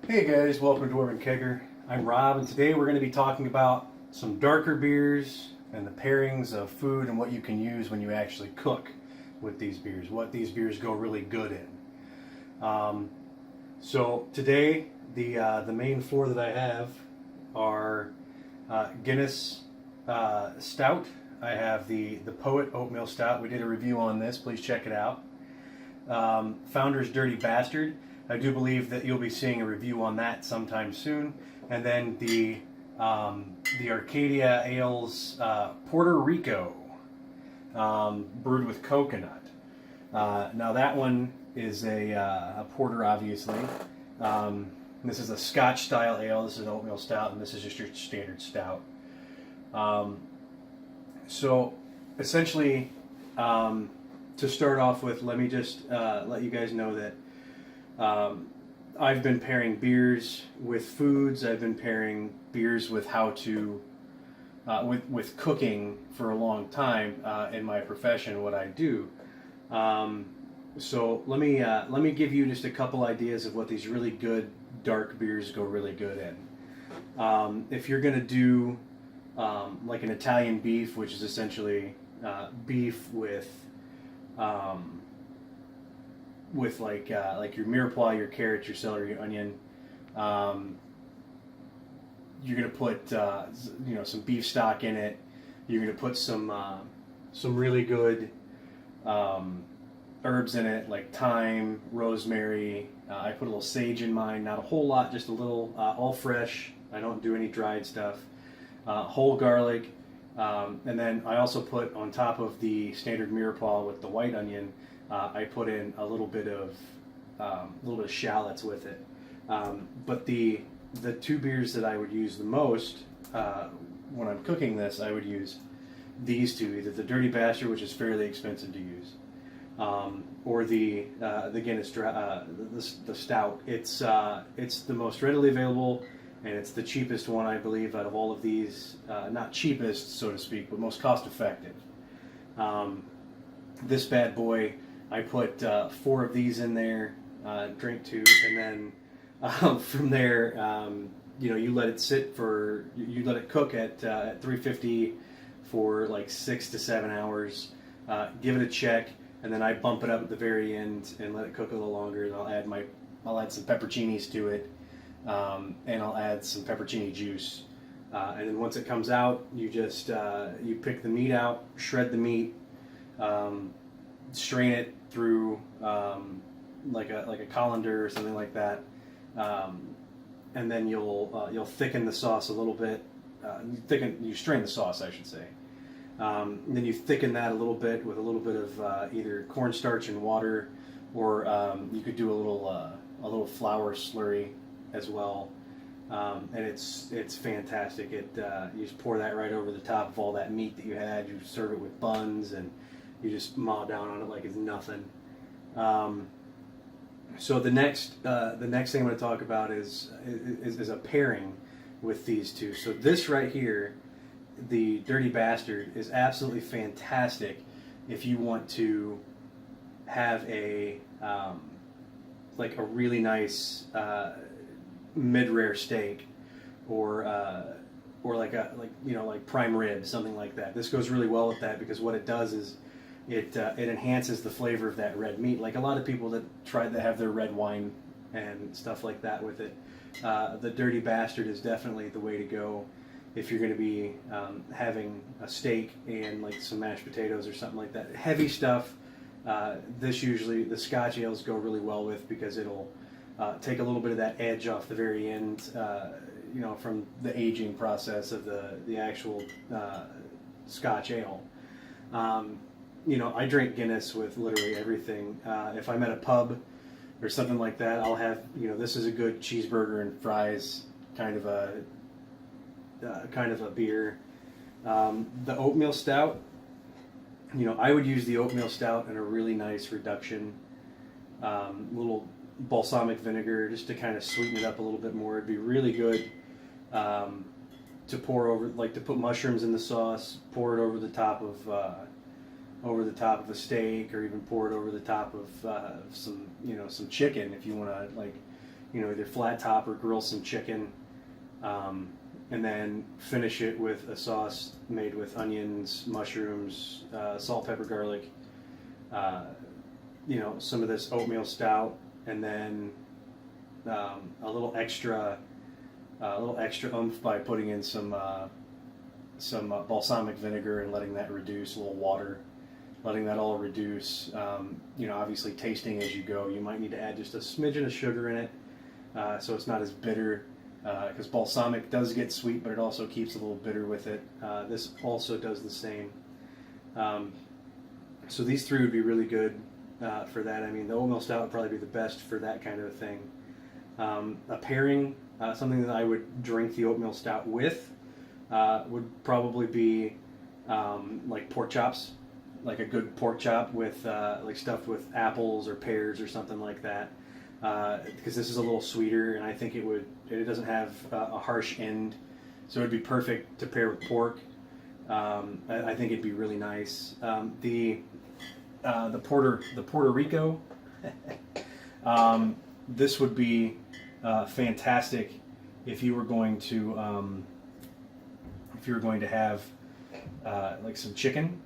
Hey guys, welcome to Dwarvenkegger. I'm Rob, and today we're going to be talking about some darker beers and the pairings of food and what you can use when you actually cook with these beers, what these beers go really good in. So today, the main four that I have are Guinness Stout. I have the Poet Oatmeal Stout. We did a review on this. Please check it out. Founder's Dirty Bastard. I do believe that you'll be seeing a review on that sometime soon. And then the Arcadia Ales Puerto Rico, brewed with coconut. Now that one is a porter, obviously. This is a Scotch style ale. This is an oatmeal stout, and this is just your standard stout. So essentially, to start off with, let me just let you guys know that I've been pairing beers with foods. I've been pairing beers with how to with cooking for a long time in my profession, what I do. So let me give you just a couple ideas of what these really good dark beers go really good in. If you're gonna do like an Italian beef, which is essentially beef with like your mirepoix, your carrots, your celery, your onion. You're gonna put some beef stock in it. You're gonna put some really good herbs in it, like thyme, rosemary. I put a little sage in mine, not a whole lot, just a little, all fresh. I don't do any dried stuff. Whole garlic, and then I also put on top of the standard mirepoix with the white onion. I put in a little bit of shallots with it. But the two beers that I would use the most when I'm cooking this, I would use these two, either the Dirty Bastard, which is fairly expensive to use, or the Guinness the Stout. It's the most readily available, and it's the cheapest one, I believe, out of all of these. Not cheapest, so to speak, but most cost effective. This bad boy, I put 4 of these in there, drink 2, and then from there, you let it sit you let it cook at 350 for like 6 to 7 hours. Give it a check, and then I bump it up at the very end and let it cook a little longer. And I'll add some pepperoncinis to it, and I'll add some pepperoni juice. And then once it comes out, you just you pick the meat out, shred the meat. Strain it through like a colander or something like that, and then you'll thicken the sauce a little bit. You strain the sauce, I should say. Then you thicken that a little bit with a little bit of either cornstarch and water, or you could do a little flour slurry as well. And it's fantastic. You just pour that right over the top of all that meat that you had. You serve it with buns, and you just maw down on it like it's nothing. So the next thing I'm going to talk about is a pairing with these two. So this right here, the Dirty Bastard, is absolutely fantastic if you want to have a really nice mid-rare steak, or like prime rib, something like that. This goes really well with that, because what it does is it enhances the flavor of that red meat. Like a lot of people that try to have their red wine and stuff like that with it, the Dirty Bastard is definitely the way to go if you're going to be having a steak and like some mashed potatoes or something like that. Heavy stuff. The Scotch ales go really well with, because it'll take a little bit of that edge off the very end, from the aging process of the actual Scotch ale. I drink Guinness with literally everything. If I'm at a pub or something like that, I'll have, this is a good cheeseburger and fries kind of a beer. The oatmeal stout, I would use the oatmeal stout in a really nice reduction, little balsamic vinegar, just to kind of sweeten it up a little bit more. It'd be really good to pour over, like to put mushrooms in the sauce, pour it over the top of a steak, or even pour it over the top of some chicken if you want to either flat top or grill some chicken, and then finish it with a sauce made with onions, mushrooms, salt, pepper, garlic, some of this oatmeal stout, and then a little extra oomph by putting in some balsamic vinegar and letting that reduce, a little water, letting that all reduce. Obviously tasting as you go. You might need to add just a smidgen of sugar in it, so it's not as bitter, because balsamic does get sweet, but it also keeps a little bitter with it. This also does the same. So these three would be really good for that. I mean, the oatmeal stout would probably be the best for that kind of a thing. A pairing, something that I would drink the oatmeal stout with, would probably be like pork chops, like a good pork chop with like stuffed with apples or pears or something like that. Because this is a little sweeter, and I think it doesn't have a harsh end, so it'd be perfect to pair with pork. I think it'd be really nice. The Puerto Rico, this would be fantastic if you were going to have like some chicken,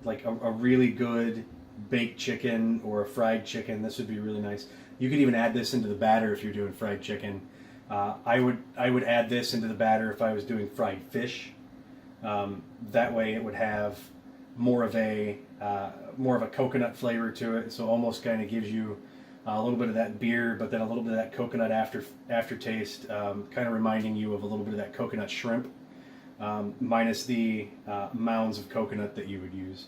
like a really good baked chicken or a fried chicken. This would be really nice. You could even add this into the batter if you're doing fried chicken. I would add this into the batter if I was doing fried fish. That way it would have more of a coconut flavor to it. So almost kind of gives you a little bit of that beer, but then a little bit of that coconut aftertaste, kind of reminding you of a little bit of that coconut shrimp, minus the mounds of coconut that you would use.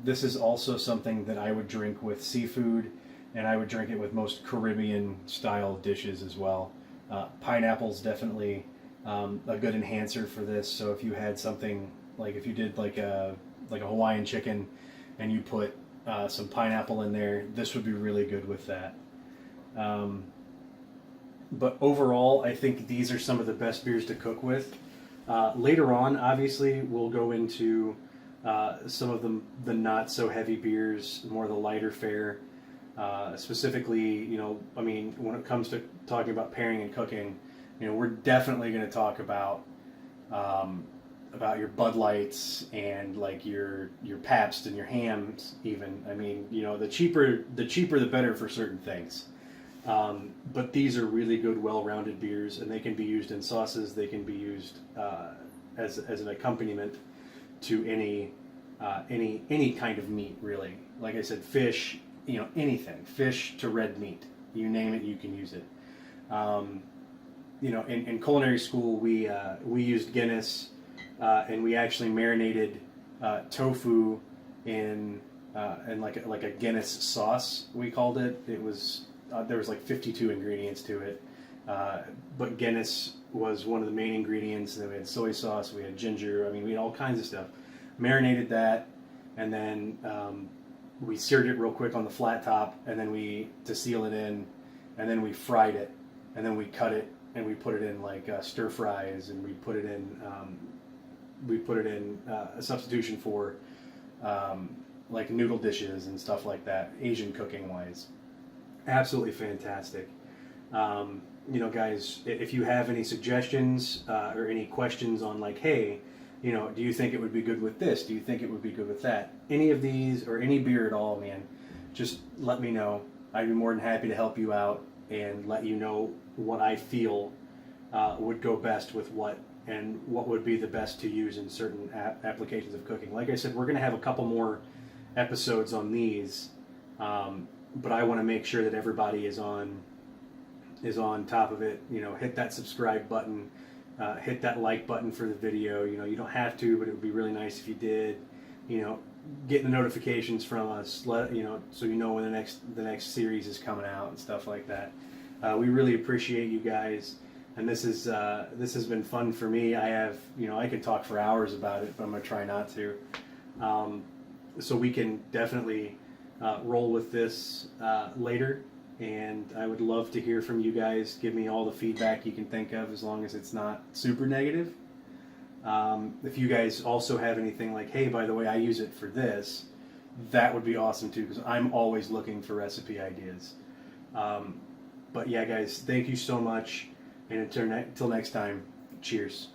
This is also something that I would drink with seafood, and I would drink it with most Caribbean style dishes as well. Pineapple's definitely a good enhancer for this. So if you had something like, if you did like a Hawaiian chicken and you put some pineapple in there, this would be really good with that. But overall, I think these are some of the best beers to cook with. Later on, obviously, we'll go into some of the not so heavy beers, more the lighter fare. Specifically, when it comes to talking about pairing and cooking, we're definitely going to talk about your Bud Lights and like your Pabst and your Hams even. I mean, the cheaper the better for certain things. But these are really good, well-rounded beers, and they can be used in sauces. They can be used as an accompaniment to any kind of meat, really. Like I said, fish, anything, fish to red meat, you name it, you can use it. In culinary school, we used Guinness, and we actually marinated tofu in like a Guinness sauce. We called it. It was there was like 52 ingredients to it, but Guinness was one of the main ingredients. Then we had soy sauce, we had ginger. I mean, we had all kinds of stuff. Marinated that, and then we seared it real quick on the flat top, and then to seal it in, and then we fried it, and then we cut it, and we put it in like stir fries, and we put it in a substitution for like noodle dishes and stuff like that, Asian cooking wise. Absolutely fantastic. Guys, if you have any suggestions or any questions on like, hey, do you think it would be good with this? Do you think it would be good with that? Any of these or any beer at all, man, just let me know. I'd be more than happy to help you out and let you know what I feel would go best with what, and what would be the best to use in certain applications of cooking. Like I said, we're going to have a couple more episodes on these, but I want to make sure that everybody is on top of it. Hit that subscribe button. Hit that like button for the video. You don't have to, but it would be really nice if you did. Getting the notifications from us, so when the next series is coming out and stuff like that. We really appreciate you guys, and this has been fun for me. I could talk for hours about it, but I'm gonna try not to. So we can definitely roll with this later. And I would love to hear from you guys. Give me all the feedback you can think of, as long as it's not super negative. If you guys also have anything like, hey, by the way, I use it for this, that would be awesome too, because I'm always looking for recipe ideas. But yeah, guys, thank you so much. And until next time, cheers.